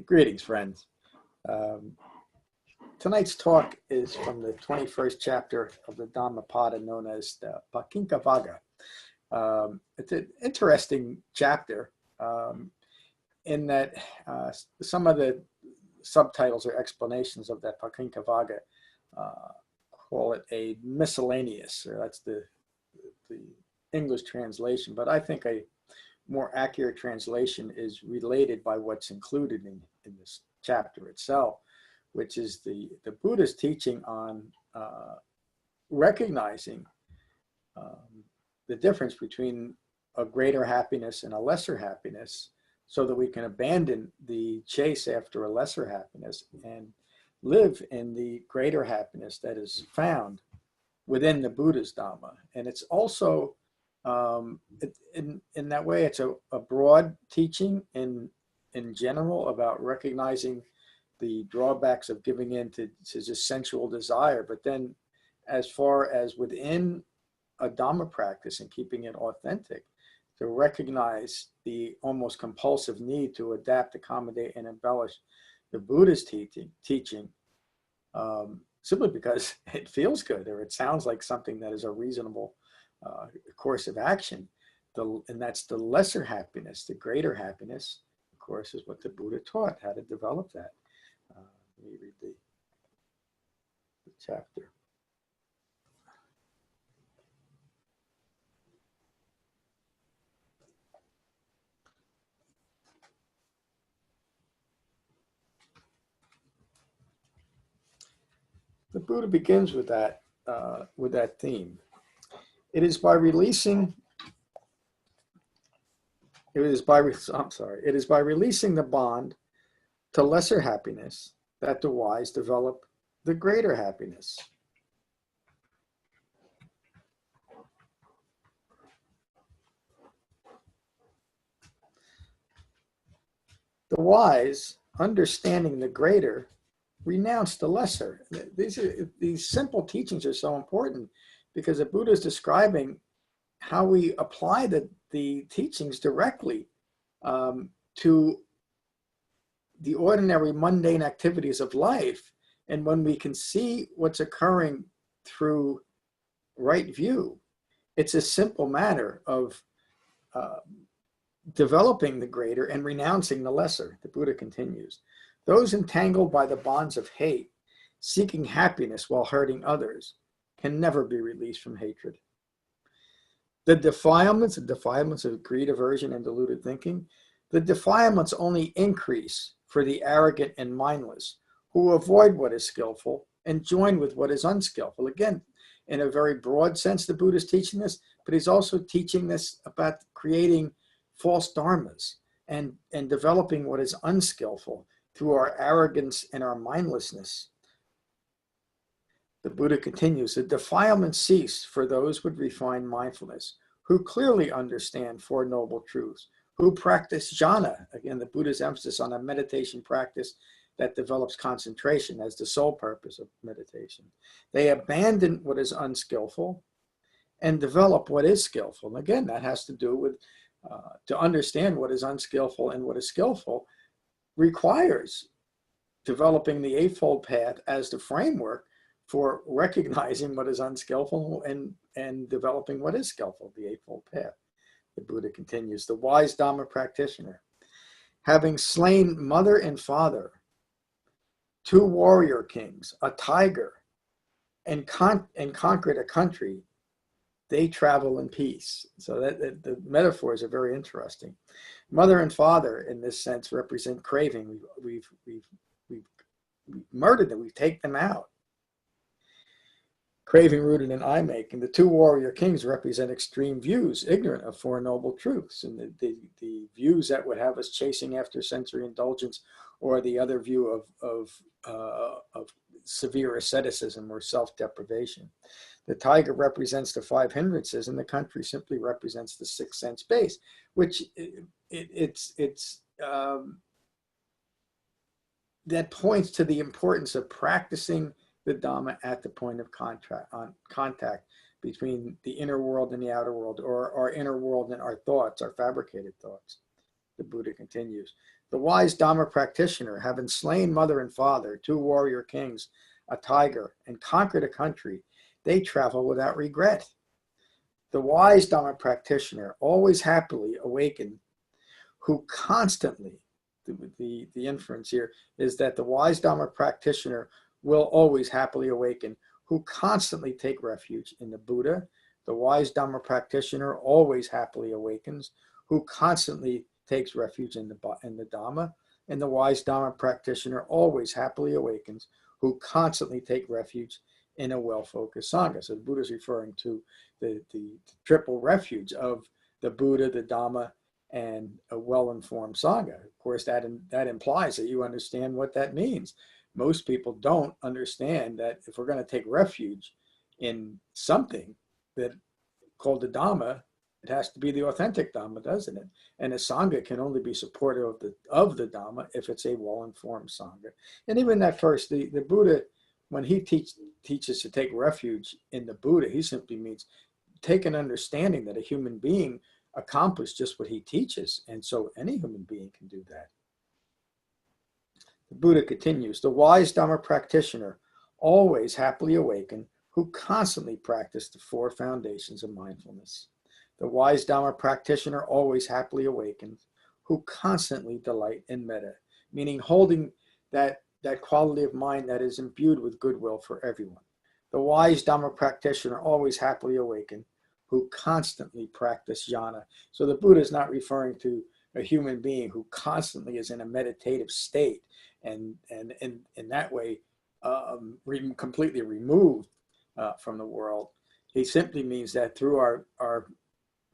Greetings, friends. Tonight's talk is from the 21st chapter of the Dhammapada, known as the Pakinnakavagga. It's an interesting chapter in that some of the subtitles or explanations of that Pakinnakavagga call it a miscellaneous, or that's the English translation, but I think a more accurate translation is related by what's included in this chapter itself, which is the Buddha's teaching on recognizing the difference between a greater happiness and a lesser happiness, so that we can abandon the chase after a lesser happiness and live in the greater happiness that is found within the Buddha's Dhamma. And it's also in that way, it's a broad teaching in general about recognizing the drawbacks of giving in to just sensual desire. But then as far as within a Dhamma practice and keeping it authentic, to recognize the almost compulsive need to adapt, accommodate, and embellish the Buddha's teaching simply because it feels good, or it sounds like something that is a reasonable course of action. And that's the lesser happiness. The greater happiness, of course, is what the Buddha taught, how to develop that. Let me read the chapter. The Buddha begins with that theme. It is by releasing the bond to lesser happiness that the wise develop the greater happiness. The wise, understanding the greater, renounce the lesser. These simple teachings are so important because the Buddha is describing how we apply the teachings directly to the ordinary mundane activities of life. And when we can see what's occurring through right view, it's a simple matter of developing the greater and renouncing the lesser. The Buddha continues, those entangled by the bonds of hate, seeking happiness while hurting others, can never be released from hatred. The defilements of greed, aversion, and deluded thinking, the defilements only increase for the arrogant and mindless, who avoid what is skillful and join with what is unskillful. Again, in a very broad sense, the Buddha is teaching this, but he's also teaching this about creating false dharmas and developing what is unskillful through our arrogance and our mindlessness. The Buddha continues, the defilements cease for those with refined mindfulness, who clearly understand Four Noble Truths, who practice jhana. Again, the Buddha's emphasis on a meditation practice that develops concentration as the sole purpose of meditation. They abandon what is unskillful and develop what is skillful. And again, that has to do with, to understand what is unskillful and what is skillful requires developing the Eightfold Path as the framework for recognizing what is unskillful and developing what is skillful, the Eightfold Path. The Buddha continues, the wise Dhamma practitioner, having slain mother and father, two warrior kings, a tiger, and conquered a country, they travel in peace. So the metaphors are very interesting. Mother and father, in this sense, represent craving. We've murdered them. We take them out. Craving rooted in I making. The two warrior kings represent extreme views, ignorant of Four Noble Truths, and the views that would have us chasing after sensory indulgence, or the other view of severe asceticism or self-deprivation. The tiger represents the five hindrances, and the country simply represents the sixth sense base, which that points to the importance of practicing the Dhamma at the point of contact between the inner world and the outer world, or our inner world and our thoughts, our fabricated thoughts. The Buddha continues. The wise Dhamma practitioner, having slain mother and father, 2 warrior kings, a tiger, and conquered a country, they travel without regret. The wise Dhamma practitioner, always happily awakened, who constantly, the inference here is that the wise Dhamma practitioner will always happily awaken, who constantly take refuge in the Buddha. The wise Dhamma practitioner always happily awakens, who constantly takes refuge in the Dhamma. And the wise Dhamma practitioner always happily awakens, who constantly take refuge in a well-focused Sangha. So the Buddha is referring to the triple refuge of the Buddha, the Dhamma, and a well-informed Sangha. Of course, that implies that you understand what that means. Most people don't understand that if we're going to take refuge in something that called the Dhamma, it has to be the authentic Dhamma, doesn't it? And a Sangha can only be supportive of the Dhamma if it's a well-informed Sangha. And even that first, the Buddha, when he teaches to take refuge in the Buddha, he simply means take an understanding that a human being accomplished just what he teaches. And so any human being can do that. The Buddha continues, the wise Dhamma practitioner, always happily awakened, who constantly practice the 4 foundations of mindfulness. The wise Dhamma practitioner, always happily awakened, who constantly delight in metta, meaning holding that quality of mind that is imbued with goodwill for everyone. The wise Dhamma practitioner, always happily awakened, who constantly practice jhana. So the Buddha is not referring to a human being who constantly is in a meditative state and in that way completely removed from the world. He simply means that through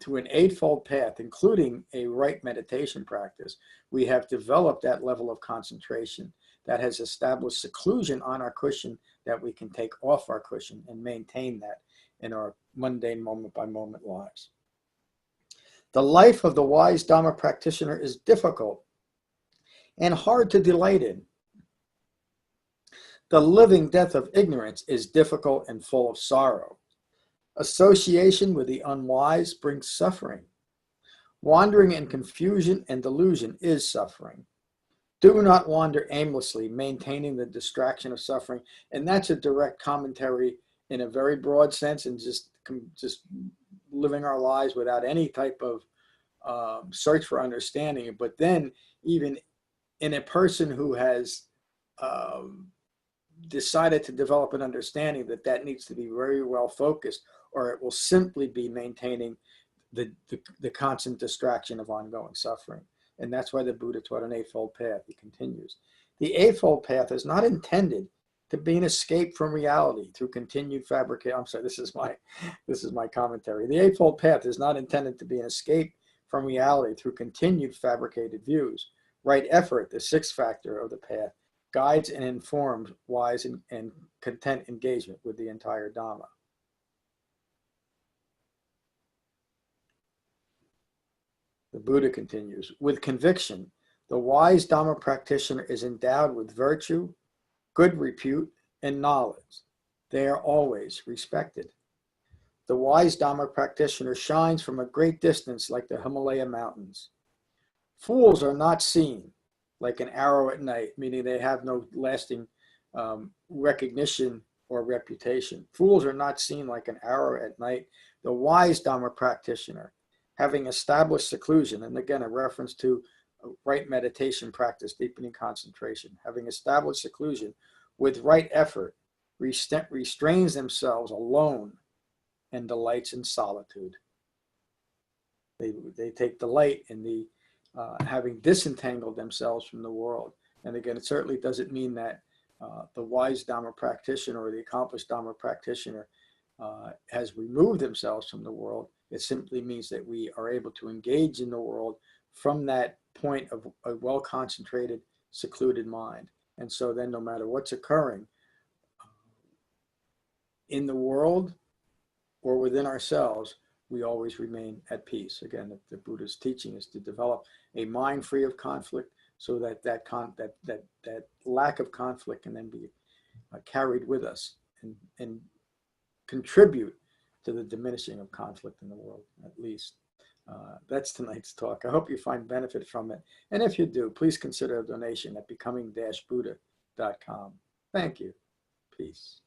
through an 8-fold path, including a right meditation practice, we have developed that level of concentration that has established seclusion on our cushion that we can take off our cushion and maintain that in our mundane moment-by-moment lives. The life of the wise Dhamma practitioner is difficult and hard to delight in. The living death of ignorance is difficult and full of sorrow. Association with the unwise brings suffering. Wandering in confusion and delusion is suffering. Do not wander aimlessly, maintaining the distraction of suffering. And that's a direct commentary in a very broad sense, and just living our lives without any type of search for understanding. But then even in a person who has decided to develop an understanding that needs to be very well focused, or it will simply be maintaining the constant distraction of ongoing suffering. And that's why the Buddha taught an 8-fold path. He continues. The 8-fold path is not intended to be an escape from reality through continued fabrication. I'm sorry, this is my commentary. The 8-fold path is not intended to be an escape from reality through continued fabricated views. Right effort, the 6th factor of the path, guides and informs wise and content engagement with the entire Dhamma. The Buddha continues, with conviction, the wise Dhamma practitioner is endowed with virtue, good repute, and knowledge. They are always respected. The wise Dhamma practitioner shines from a great distance like the Himalaya mountains. Fools are not seen like an arrow at night, meaning they have no lasting recognition or reputation. Fools are not seen like an arrow at night. The wise Dhamma practitioner, having established seclusion, and again a reference to right meditation practice, deepening concentration, having established seclusion with right effort, restrains themselves alone and delights in solitude. They take delight in the having disentangled themselves from the world. And again, it certainly doesn't mean that the wise Dhamma practitioner or the accomplished Dhamma practitioner has removed themselves from the world. It simply means that we are able to engage in the world from that point of a well-concentrated, secluded mind. And so then no matter what's occurring in the world or within ourselves, we always remain at peace. Again, the Buddha's teaching is to develop a mind free of conflict so that lack of conflict can then be carried with us and contribute to the diminishing of conflict in the world, at least. That's tonight's talk. I hope you find benefit from it. And if you do, please consider a donation at becoming-buddha.com. Thank you. Peace.